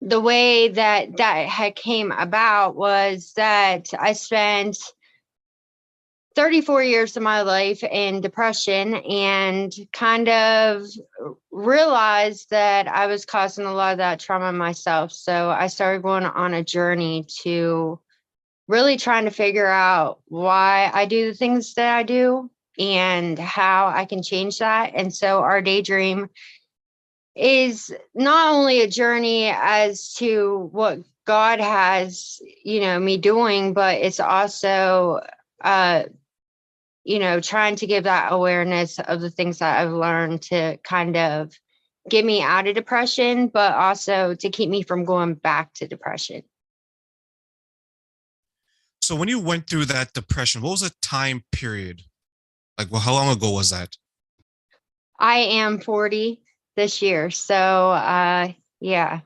the way that had came about was that I spent 34 years of my life in depression and kind of realized that I was causing a lot of that trauma myself. So I started going on a journey to really trying to figure out why I do the things that I do and how I can change that. And so our daydream is not only a journey as to what God has, me doing, but it's also, trying to give that awareness of the things that I've learned to kind of get me out of depression, but also to keep me from going back to depression. So when you went through that depression, what was the time period? Like, well, how long ago was that? I am 40 this year. So, yeah.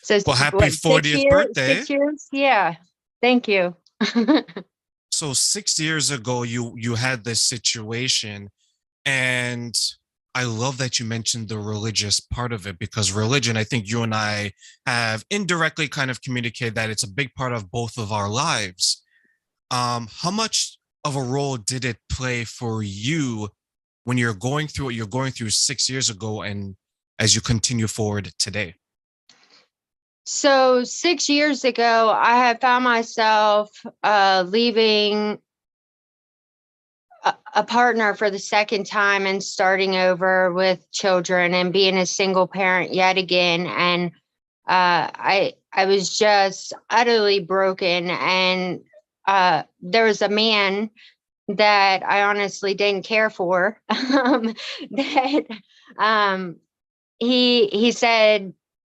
So Well, happy what, 40th birthday. 6 years? Yeah. Thank you. So 6 years ago, you had this situation, and I love that you mentioned the religious part of it, because religion, I think you and I have indirectly kind of communicated that it's a big part of both of our lives. How much of a role did it play for you when you're going through what you're going through 6 years ago and as you continue forward today? So 6 years ago, I had found myself leaving a partner for the second time and starting over with children and being a single parent yet again. And I was just utterly broken. And there was a man that I honestly didn't care for. That he said,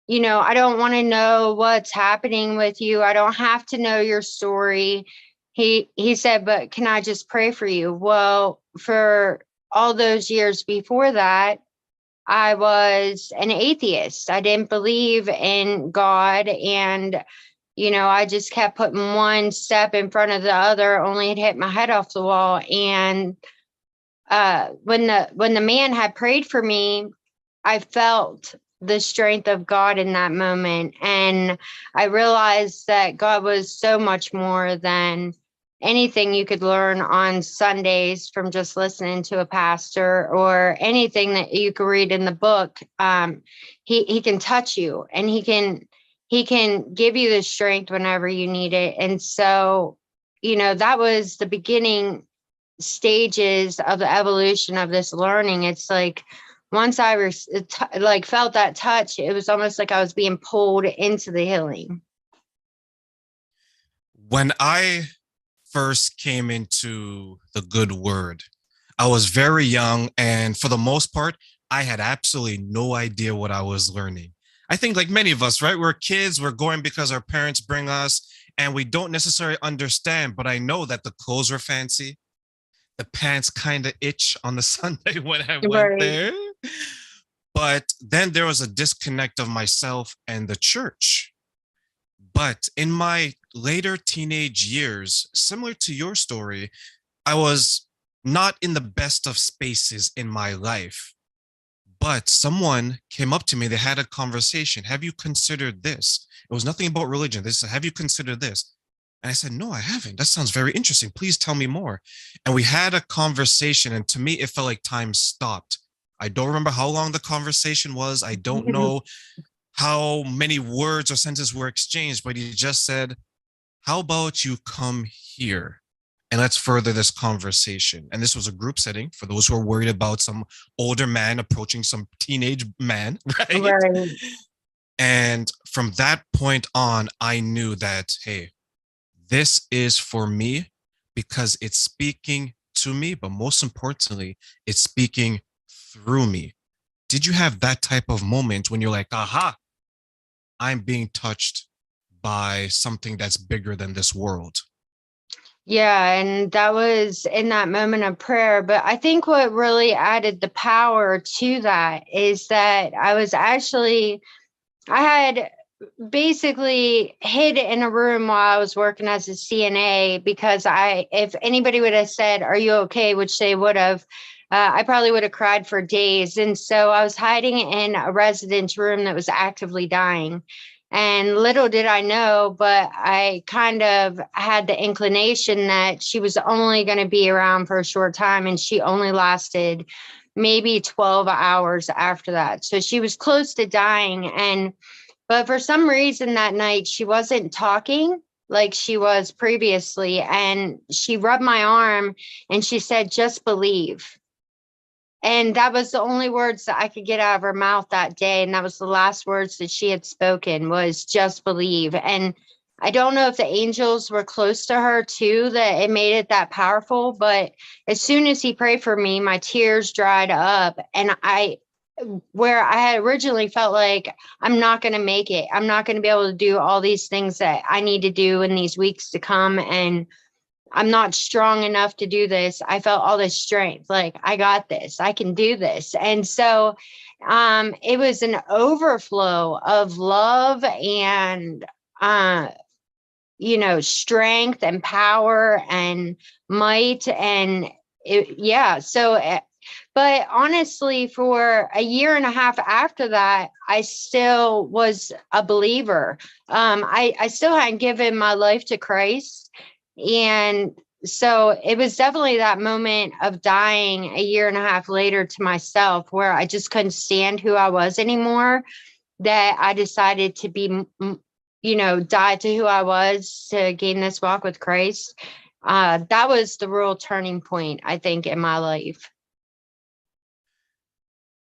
I don't want to know what's happening with you. I don't have to know your story. He said, but can I just pray for you? Well, for all those years before that, I was an atheist. I didn't believe in God. And, I just kept putting one step in front of the other, only to hit my head off the wall. And when the man had prayed for me, I felt the strength of God in that moment. And I realized that God was so much more than anything you could learn on Sundays from just listening to a pastor or anything that you could read in the book. He can touch you, and he can give you the strength whenever you need it. And so, that was the beginning stages of the evolution of this learning. It's like once I felt that touch, it was almost like I was being pulled into the healing. When I first came into the good word, I was very young, and for the most part, I had absolutely no idea what I was learning. I think, like many of us, right? We're kids, we're going because our parents bring us, and we don't necessarily understand. But I know that the clothes were fancy, the pants kind of itch on the Sunday when I went Right. there. But then there was a disconnect of myself and the church. But in my later teenage years, similar to your story, I was not in the best of spaces in my life. But someone came up to me, they had a conversation. Have you considered this? It was nothing about religion. They said, have you considered this? And I said, no, I haven't. That sounds very interesting. Please tell me more. And we had a conversation. And to me, it felt like time stopped. I don't remember how long the conversation was. I don't know how many words or sentences were exchanged, but he just said, how about you come here and let's further this conversation? And this was a group setting for those who are worried about some older man approaching some teenage man, right? Right. And from that point on, I knew that, hey, this is for me because it's speaking to me, but most importantly, it's speaking through me. Did you have that type of moment when you're like, aha, I'm being touched by something that's bigger than this world? Yeah, and that was in that moment of prayer. But I think what really added the power to that is that I had basically hid in a room while I was working as a CNA because if anybody would have said, "Are you okay?" which they would have, I probably would have cried for days. And so I was hiding in a residence room that was actively dying. And little did I know, but I kind of had the inclination that she was only going to be around for a short time. And she only lasted maybe 12 hours after that. So she was close to dying. But for some reason that night, she wasn't talking like she was previously. And she rubbed my arm and she said, just believe. And that was the only words that I could get out of her mouth that day. And that was the last words that she had spoken, was just believe. And I don't know if the angels were close to her too, that it made it that powerful. But as soon as he prayed for me, my tears dried up. And where I had originally felt like I'm not going to make it, I'm not going to be able to do all these things that I need to do in these weeks to come. And I'm not strong enough to do this. I felt all this strength, like I got this, I can do this. And so it was an overflow of love and, strength and power and might. And yeah. But honestly, for a year and a half after that, I still was a believer. I still hadn't given my life to Christ. And so it was definitely that moment of dying a year and a half later to myself, where I just couldn't stand who I was anymore, that I decided to die to who I was to gain this walk with Christ. That was the real turning point, I think, in my life.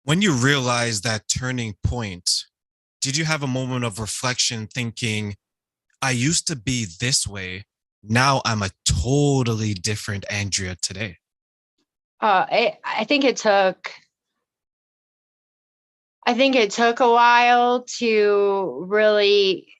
When you realized that turning point, did you have a moment of reflection thinking, I used to be this way, now I'm a totally different Andrea today? I think it took a while to really.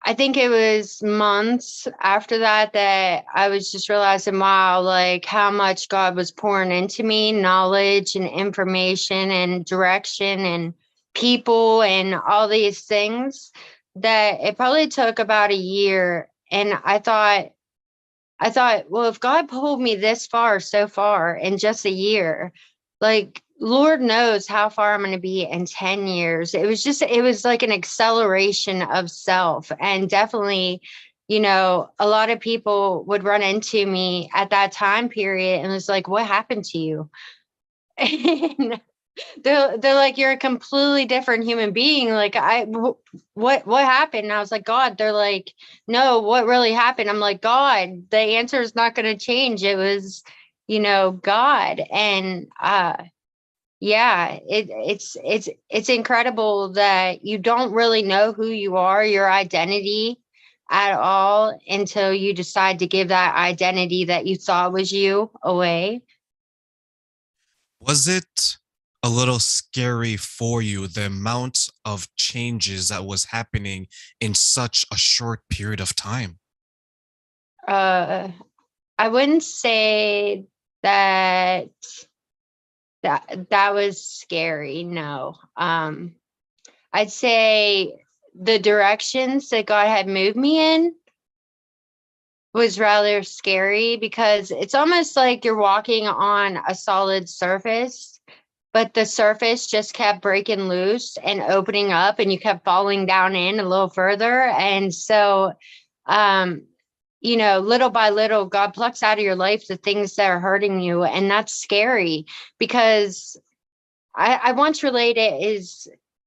I think it was months after that I was just realizing, wow, like how much God was pouring into me, knowledge and information and direction and people and all these things, that it probably took about a year. And I thought, well, if God pulled me this far, so far in just a year, like Lord knows how far I'm going to be in 10 years. It was like an acceleration of self. And definitely, a lot of people would run into me at that time period and was like, what happened to you? And they're like, you're a completely different human being. Like, what happened? And I was like, God. They're like, no, what really happened? I'm like, God, the answer is not going to change. It was, God. And yeah, it's incredible that you don't really know who you are, your identity at all, until you decide to give that identity that you thought was you away. Was it a little scary for you, the amount of changes that was happening in such a short period of time? uh I wouldn't say that that was scary. No. I'd say the directions that God had moved me in was rather scary, because it's almost like you're walking on a solid surface, but the surface just kept breaking loose and opening up, and you kept falling down in a little further. And so, um, little by little, God plucks out of your life the things that are hurting you. And that's scary, because I once related is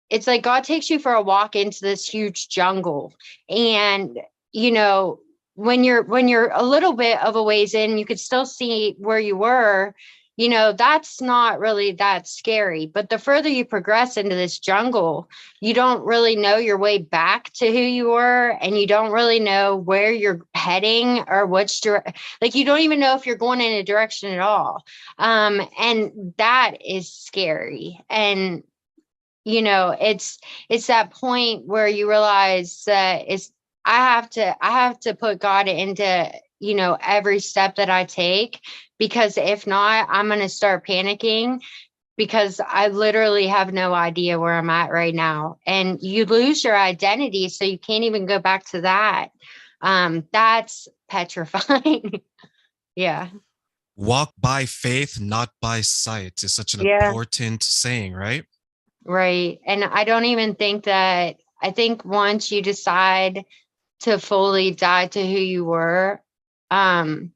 it's like God takes you for a walk into this huge jungle. And, you know, when you're a little bit of a ways in, you could still see where you were. That's not really that scary. But the further you progress into this jungle, you don't really know your way back to who you were, and you don't really know where you're heading or like you don't even know if you're going in a direction at all. And that is scary. And it's that point where you realize that I have to put God into, every step that I take, because if not, I'm going to start panicking, because I literally have no idea where I'm at right now. And you lose your identity, so you can't even go back to that. That's petrifying. Yeah. Walk by faith, not by sight is such an Yeah. important saying, right? Right. And I don't even think that, I think once you decide to fully die to who you were, um,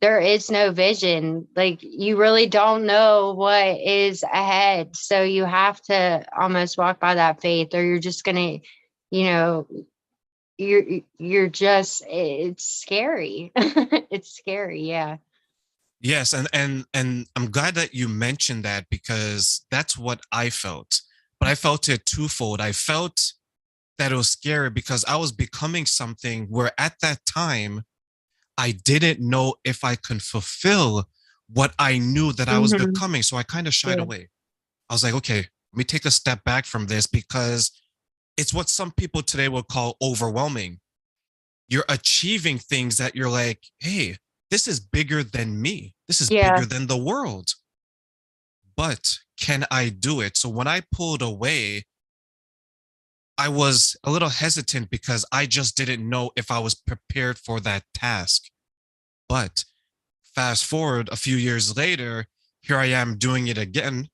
there is no vision. Like you really don't know what is ahead. So you have to almost walk by that faith, or you're just gonna, you know, you're just, it's scary. It's scary, yeah. Yes, and I'm glad that you mentioned that because that's what I felt. But I felt it twofold. I felt that it was scary because I was becoming something where at that time I didn't know if I could fulfill what I knew that I was Hmm. becoming. So I kind of shied Yeah. away. I was like, okay, let me take a step back from this because it's what some people today would call overwhelming. You're achieving things that you're like, hey, this is bigger than me. This is Yeah. bigger than the world. But can I do it? So when I pulled away, I was a little hesitant because I just didn't know if I was prepared for that task. But fast forward a few years later, here I am doing it again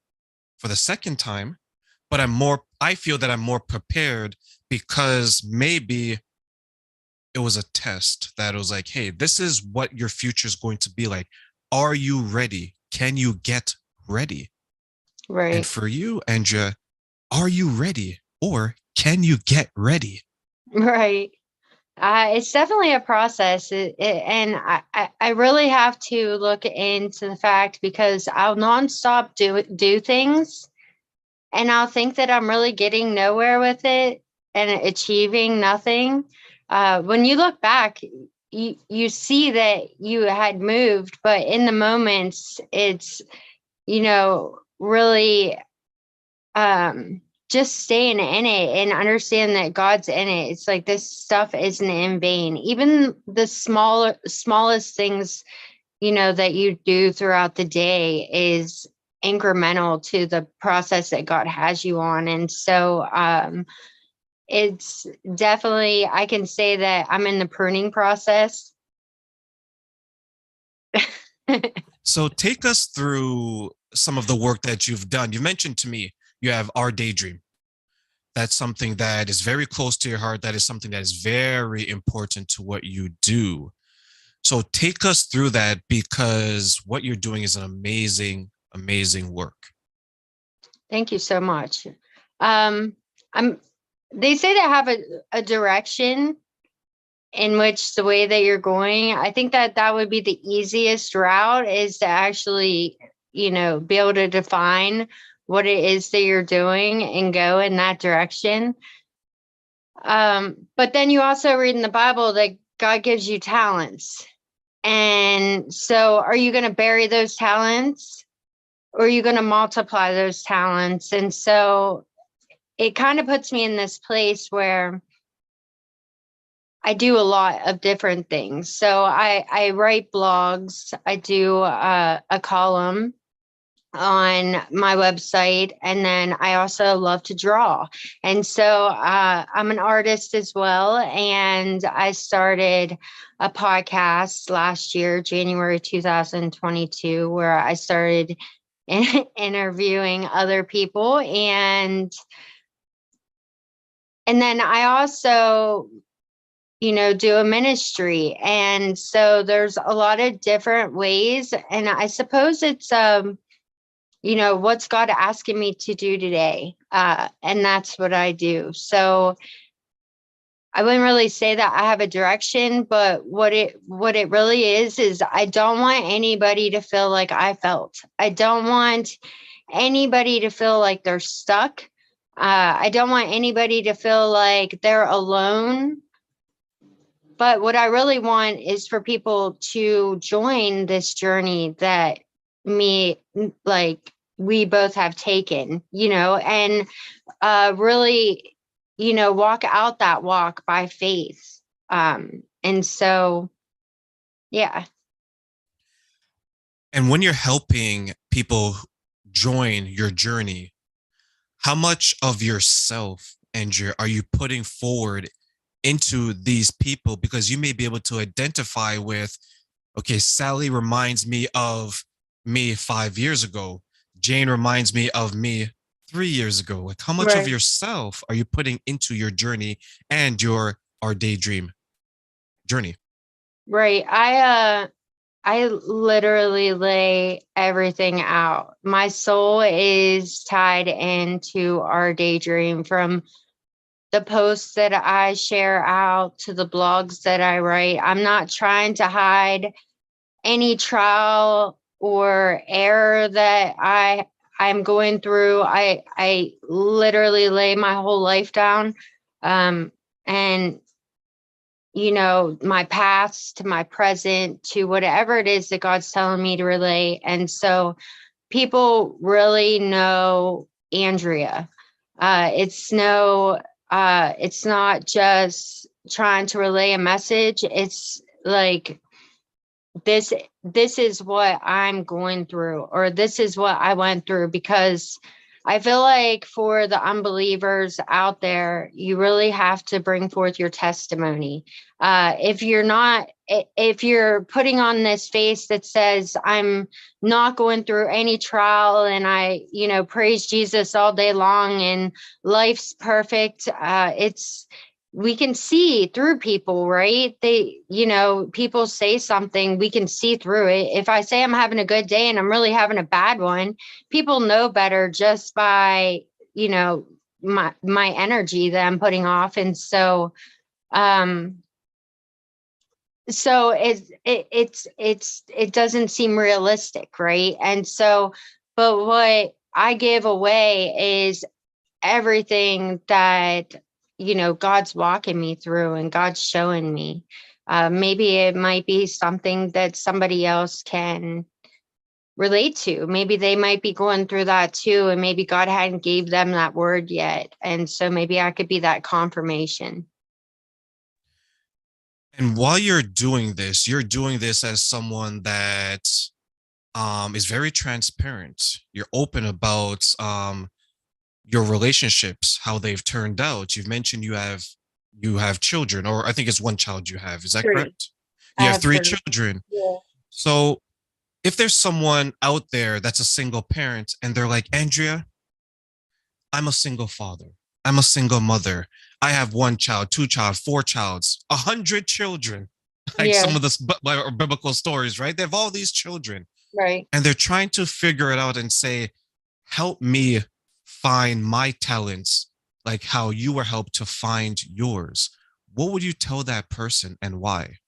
for the second time, but I feel that I'm more prepared because maybe it was a test that was like, hey, this is what your future is going to be like. Are you ready? Can you get ready? And Right. for you, Andrea, are you ready or can you get ready? Right. It's definitely a process, and I really have to look into the fact, because I'll nonstop do things, and I'll think that I'm really getting nowhere with it and achieving nothing. When you look back, you see that you had moved, but in the moments, it's, really, um just staying in it and understand that God's in it. It's like this stuff isn't in vain. Even the smallest things, that you do throughout the day is incremental to the process that God has you on. And so it's definitely, I can say that I'm in the pruning process. So take us through some of the work that you've done. You mentioned to me you have Our Daydream. That's something that is very close to your heart. That is something that is very important to what you do. So take us through that because what you're doing is an amazing, amazing work. Thank you so much. um I'm They say to have a direction in which the way that you're going. I think that that would be the easiest route, is to actually, be able to define what it is that you're doing and go in that direction. But then you also read in the Bible that God gives you talents. And so are you going to bury those talents, or are you going to multiply those talents? And so it kind of puts me in this place where I do a lot of different things. So I write blogs. I do a column on my website, and then I also love to draw. And so I'm an artist as well. And I started a podcast last year, January 2022, where I started interviewing other people, and then I also, do a ministry. And so there's a lot of different ways. And I suppose it's, what's God asking me to do today? And that's what I do. So I wouldn't really say that I have a direction, but what it really is I don't want anybody to feel like I felt. I don't want anybody to feel like they're stuck. I don't want anybody to feel like they're alone. But what I really want is for people to join this journey that me, like, we both have taken, and really, walk out that walk by faith. And so, yeah. And when you're helping people join your journey, how much of yourself, Andrea, are you putting forward into these people? Because you may be able to identify with Okay, Sally reminds me of me 5 years ago. Jane reminds me of me 3 years ago. Like, how much of Right. yourself are you putting into your journey and your our daydream journey? Right. I literally lay everything out. My soul is tied into our daydream, from the posts that I share out to the blogs that I write. I'm not trying to hide any trial or error that I'm going through. I literally lay my whole life down. And my past to my present to whatever it is that God's telling me to relay. And so people really know Andrea. It's not just trying to relay a message. It's like this is what I'm going through, or this is what I went through, because I feel like for the unbelievers out there, you really have to bring forth your testimony. If you're putting on this face that says, I'm not going through any trial and I, praise Jesus all day long and life's perfect, we can see through people, right? People say something, we can see through it. If I say I'm having a good day and I'm really having a bad one, people know better just by, my energy that I'm putting off. And um, so it doesn't seem realistic, right? And so, but what I give away is everything that God's walking me through and God's showing me. Maybe it might be something that somebody else can relate to. Maybe they might be going through that too, and maybe God hadn't gave them that word yet, and so maybe I could be that confirmation. And while you're doing this as someone that is very transparent. You're open about your relationships, how they've turned out. You've mentioned you have children, or I think it's one child you have. Is that Three. correct? I You have have three three. children. Yeah. So if there's someone out there that's a single parent and they're like, Andrea, I'm a single father. I'm a single mother. I have one child, two child, four childs, 100 children. Like Yeah. some of the biblical stories, right? They have all these children Right. and they're trying to figure it out and say, help me find my talents like how you were helped to find yours. What would you tell that person and why?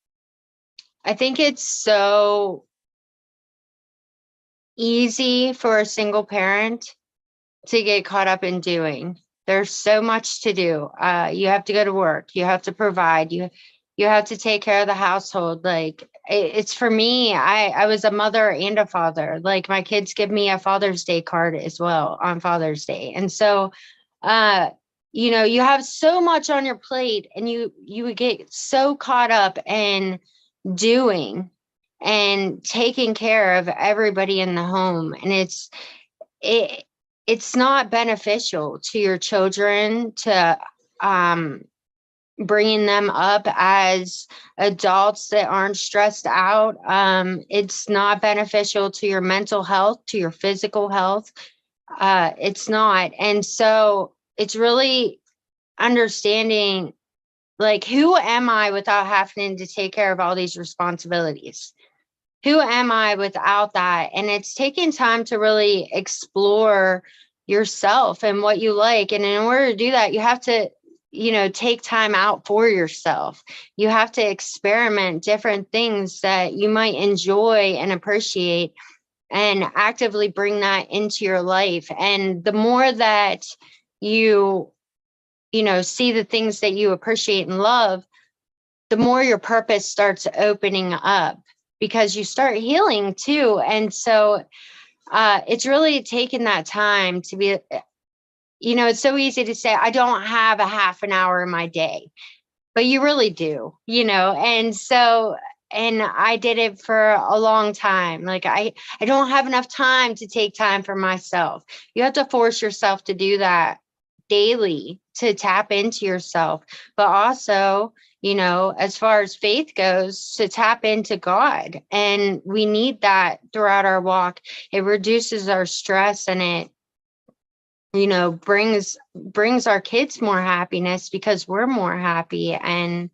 I think it's so easy for a single parent to get caught up in doing. There's so much to do. You have to go to work. You have to provide. You have to take care of the household. Like it's for me. I was a mother and a father. Like my kids give me a Father's Day card as well on Father's Day, and so uh, you have so much on your plate, and you would get so caught up in doing and taking care of everybody in the home, and it it's not beneficial to your children to um bringing them up as adults that aren't stressed out. It's not beneficial to your mental health, to your physical health. It's not. And so it's really understanding, like, who am I without having to take care of all these responsibilities? Who am I without that? And it's taking time to really explore yourself and what you like. And in order to do that, you have to, take time out for yourself. You have to experiment different things that you might enjoy and appreciate and actively bring that into your life. And the more that you, see the things that you appreciate and love, the more your purpose starts opening up, because you start healing too. And so it's really taking that time to be, it's so easy to say, I don't have a half an hour in my day, but you really do, and so, and I did it for a long time. Like I don't have enough time to take time for myself. You have to force yourself to do that daily to tap into yourself. But also, as far as faith goes, to tap into God. And we need that throughout our walk. It reduces our stress, and it, brings our kids more happiness because we're more happy. And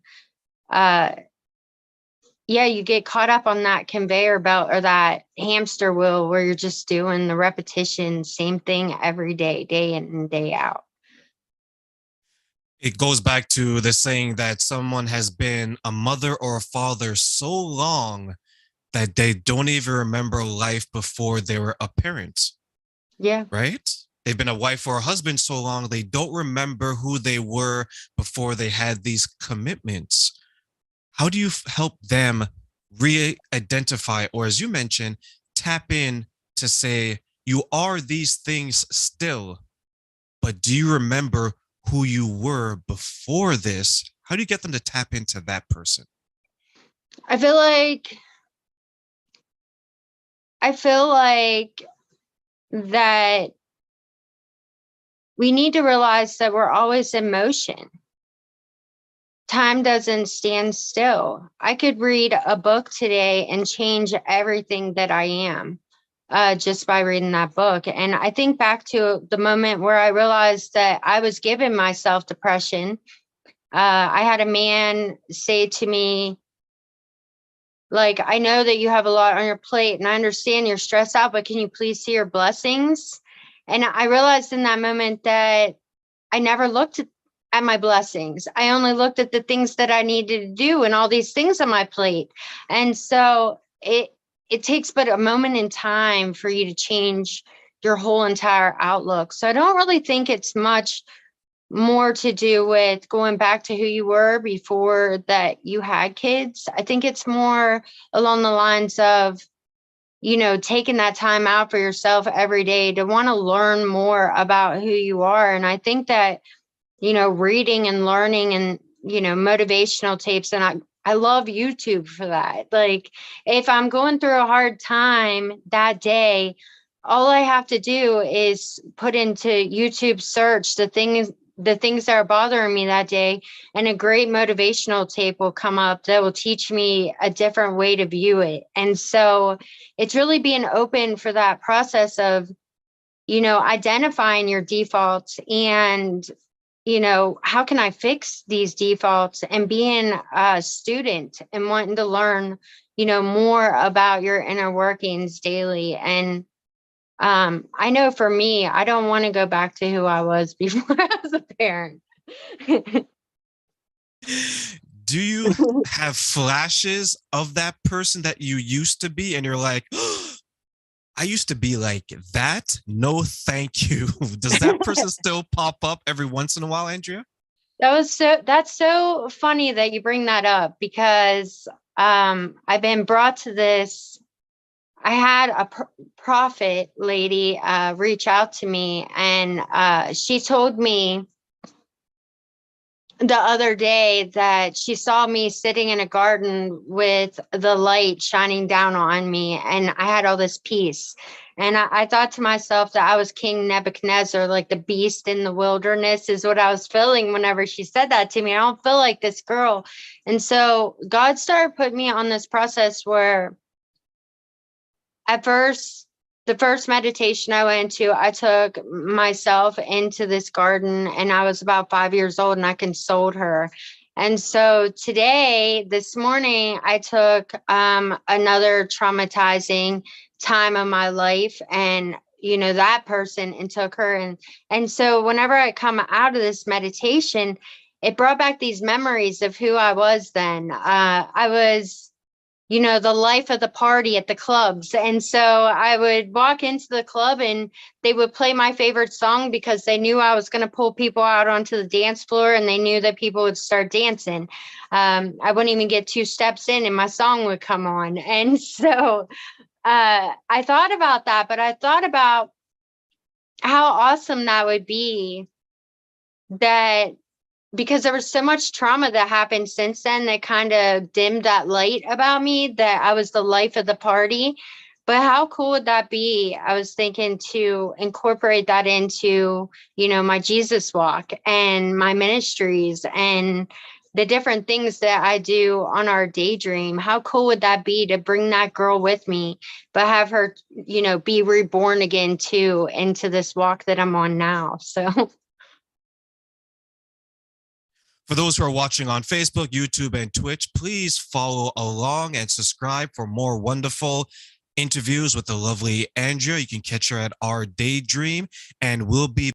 yeah, you get caught up on that conveyor belt or that hamster wheel where you're just doing the repetition, same thing every day, day in and day out. It goes back to the saying that someone has been a mother or a father so long that they don't even remember life before they were a parent, Yeah. right? They've been a wife or a husband so long, they don't remember who they were before they had these commitments. How do you help them re-identify, or as you mentioned, tap in to say, you are these things still, but do you remember who you were before this? How do you get them to tap into that person? I feel like that we need to realize that we're always in motion. Time doesn't stand still. I could read a book today and change everything that I am just by reading that book. And I think back to the moment where I realized that I was giving myself depression. I had a man say to me, like, I know that you have a lot on your plate and I understand you're stressed out, but can you please see your blessings? And I realized in that moment that I never looked at my blessings. I only looked at the things that I needed to do and all these things on my plate. And so it takes but a moment in time for you to change your whole entire outlook. So I don't really think it's much more to do with going back to who you were before that you had kids. I think it's more along the lines of, taking that time out for yourself every day to want to learn more about who you are. And I think that, reading and learning and, motivational tapes. And I love YouTube for that. Like, if I'm going through a hard time that day, all I have to do is put into YouTube search the things that are bothering me that day, and a great motivational tape will come up that will teach me a different way to view it. And so it's really being open for that process of, identifying your defaults and, how can I fix these defaults, and being a student and wanting to learn, more about your inner workings daily. And I know for me, I don't want to go back to who I was before I was a parent. Do you have flashes of that person that you used to be and you're like, oh, I used to be like that? No, thank you. Does that person still pop up every once in a while, Andrea? That's so funny that you bring that up, because I've been brought to this. I had a prophet lady reach out to me, and she told me the other day that she saw me sitting in a garden with the light shining down on me, and I had all this peace. And I thought to myself that I was King Nebuchadnezzar, like the beast in the wilderness is what I was feeling whenever she said that to me. I don't feel like this girl. And so God started putting me on this process where at first, the first meditation I went to, I took myself into this garden, and I was about 5 years old, and I consoled her. And so today, this morning, I took another traumatizing time of my life, and that person, and took her. And so whenever I come out of this meditation, it brought back these memories of who I was then. I was the life of the party at the clubs. And so I would walk into the club and they would play my favorite song because they knew I was going to pull people out onto the dance floor, and they knew that people would start dancing. I wouldn't even get 2 steps in and my song would come on. And so I thought about that, but I thought about how awesome that would be, that because there was so much trauma that happened since then that kind of dimmed that light about me, that I was the life of the party. But how cool would that be? I was thinking to incorporate that into, my Jesus walk and my ministries, and the different things that I do on our daydream. How cool would that be to bring that girl with me, but have her, be reborn again too into this walk that I'm on now. So For those who are watching on Facebook, YouTube, and Twitch, please follow along and subscribe for more wonderful interviews with the lovely Andrea. You can catch her at Our Daydream, and we'll be